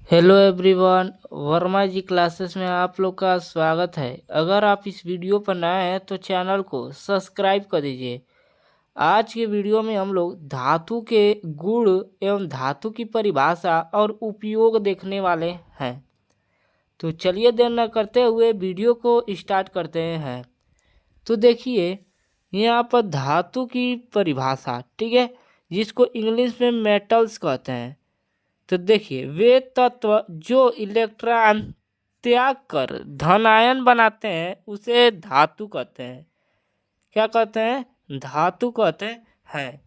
Hello everyone, Verma जी classes में आप लोग का स्वागत है। अगर आप इस वीडियो पर नए हैं तो चैनल को सब्सक्राइब कर दीजिए। आज के वीडियो में हम लोग धातु के गुण एवं धातु की परिभाषा और उपयोग देखने वाले हैं। तो चलिए देर न करते हुए वीडियो को स्टार्ट करते हैं। तो देखिए यहाँ पर धातु की परिभाषा, ठीक है, जिसको इंग्लिश में मेटल्स कहते हैं। तो देखिए वे तत्व जो इलेक्ट्रॉन त्याग कर धनायन बनाते हैं उसे धातु कहते हैं। क्या कहते हैं? धातु कहते हैं।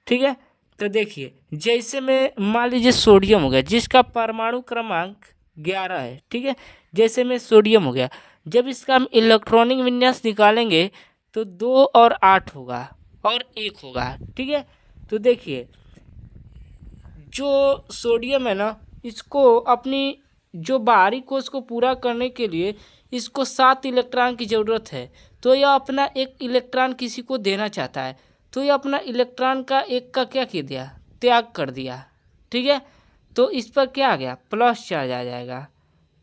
ठीक है। तो देखिए जैसे में मान लीजिए सोडियम हो गया, जिसका परमाणु क्रमांक 11 है। ठीक है। जैसे में सोडियम हो गया, जब इसका हम इलेक्ट्रॉनिक विन्यास निकालेंगे तो 2 और 8 होगा और 1 होगा। ठीक है। तो देखिए जो सोडियम है ना, इसको अपनी जो बाहरी कोश को पूरा करने के लिए इसको 7 इलेक्ट्रॉन की ज़रूरत है। तो यह अपना एक इलेक्ट्रॉन किसी को देना चाहता है, तो यह अपना इलेक्ट्रॉन का एक का क्या किया दिया, त्याग कर दिया। ठीक है। तो इस पर क्या आ गया, प्लस चार्ज आ जाएगा।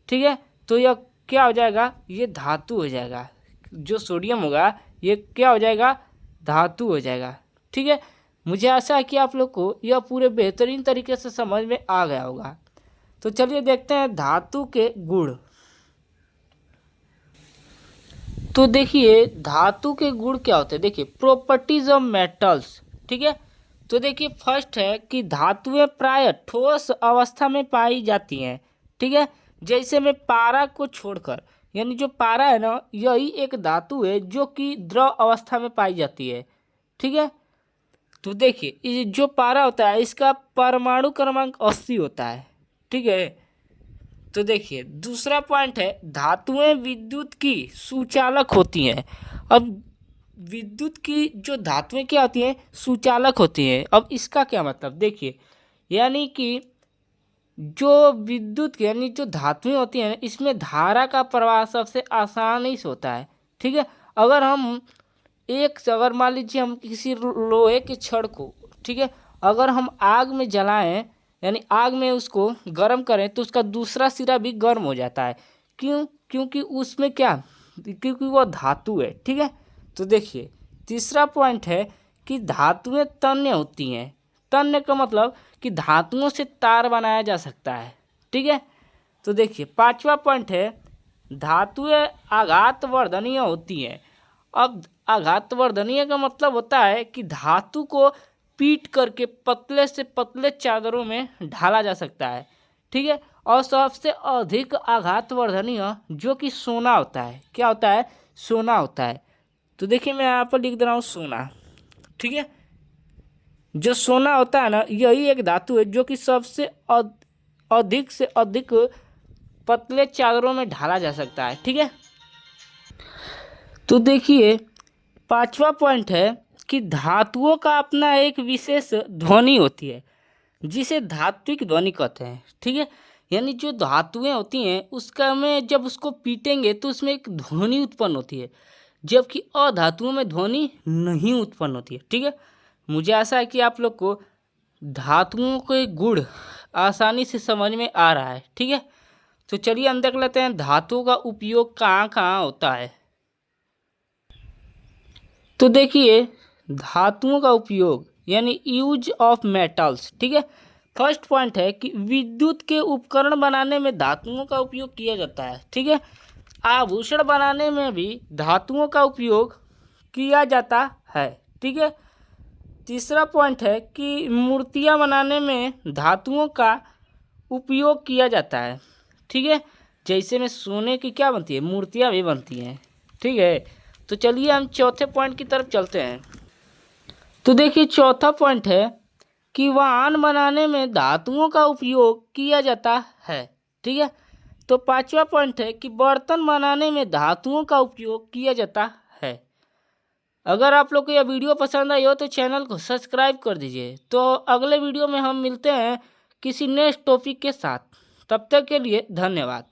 ठीक है। तो यह क्या हो जाएगा, ये धातु हो जाएगा। जो सोडियम होगा ये क्या हो जाएगा, धातु हो जाएगा। ठीक है। मुझे आशा है कि आप लोग को यह पूरे बेहतरीन तरीके से समझ में आ गया होगा। तो चलिए देखते हैं धातु के गुण। तो देखिए धातु के गुण क्या होते हैं। देखिए प्रॉपर्टीज ऑफ मेटल्स। ठीक है। तो देखिए फर्स्ट है कि धातुएं प्राय ठोस अवस्था में पाई जाती हैं। ठीक है। जैसे में पारा को छोड़कर, यानी जो पारा है ना, यही एक धातु है जो कि द्रव अवस्था में पाई जाती है। ठीक है। तो देखिए ये जो पारा होता है इसका परमाणु क्रमांक 80 होता है। ठीक है। तो देखिए दूसरा पॉइंट है धातुएं विद्युत की सुचालक होती हैं। अब विद्युत की जो धातुएं क्या होती हैं, सुचालक होती हैं। अब इसका क्या मतलब, देखिए यानी कि जो विद्युत की यानी जो धातुएं होती हैं इसमें धारा का प्रवाह सबसे आसानी से होता है। ठीक है। अगर हम अगर मान लीजिए हम किसी लोहे के छड़ को, ठीक है, अगर हम आग में जलाएं, यानी आग में उसको गर्म करें तो उसका दूसरा सिरा भी गर्म हो जाता है। क्यों? क्योंकि उसमें क्या, क्योंकि वो धातु है। ठीक है। तो देखिए तीसरा पॉइंट है कि धातुएं तन्य होती हैं। तन्य का मतलब कि धातुओं से तार बनाया जा सकता है। ठीक है। तो देखिए पांचवा पॉइंट है धातुएं आघातवर्धनीय होती हैं। अब आघातवर्धनीय का मतलब होता है कि धातु को पीट करके पतले से पतले चादरों में ढाला जा सकता है। ठीक है। और सबसे अधिक आघातवर्धनीय जो कि सोना होता है। क्या होता है? सोना होता है। तो देखिए मैं यहाँ पर लिख दे रहा हूँ सोना। ठीक है। जो सोना होता है ना, यही एक धातु है जो कि सबसे अधिक से अधिक पतले चादरों में ढाला जा सकता है। ठीक है। तो देखिए पांचवा पॉइंट है कि धातुओं का अपना एक विशेष ध्वनि होती है जिसे धात्विक ध्वनि कहते हैं। ठीक है। यानी जो धातुएं होती हैं उसका में जब उसको पीटेंगे तो उसमें एक ध्वनि उत्पन्न होती है, जबकि अधातुओं में ध्वनि नहीं उत्पन्न होती है। ठीक है। मुझे आशा है कि आप लोग को धातुओं के गुण आसानी से समझ में आ रहा है। ठीक है। तो चलिए हम देख लेते हैं धातुओं का उपयोग कहाँ कहाँ होता है। तो देखिए धातुओं का उपयोग यानी यूज ऑफ मेटल्स। ठीक है। फर्स्ट पॉइंट है कि विद्युत के उपकरण बनाने में धातुओं का उपयोग किया जाता है। ठीक है। आभूषण बनाने में भी धातुओं का उपयोग किया जाता है। ठीक है। तीसरा पॉइंट है कि मूर्तियां बनाने में धातुओं का उपयोग किया जाता है। ठीक है। जैसे में सोने की क्या बनती है, मूर्तियां भी बनती हैं। ठीक है। तो चलिए हम चौथे पॉइंट की तरफ चलते हैं। तो देखिए चौथा पॉइंट है कि वाहन बनाने में धातुओं का उपयोग किया जाता है। ठीक है। तो पांचवा पॉइंट है कि बर्तन बनाने में धातुओं का उपयोग किया जाता है। अगर आप लोग को यह वीडियो पसंद आई हो तो चैनल को सब्सक्राइब कर दीजिए। तो अगले वीडियो में हम मिलते हैं किसी नेक्स्ट टॉपिक के साथ। तब तक के लिए धन्यवाद।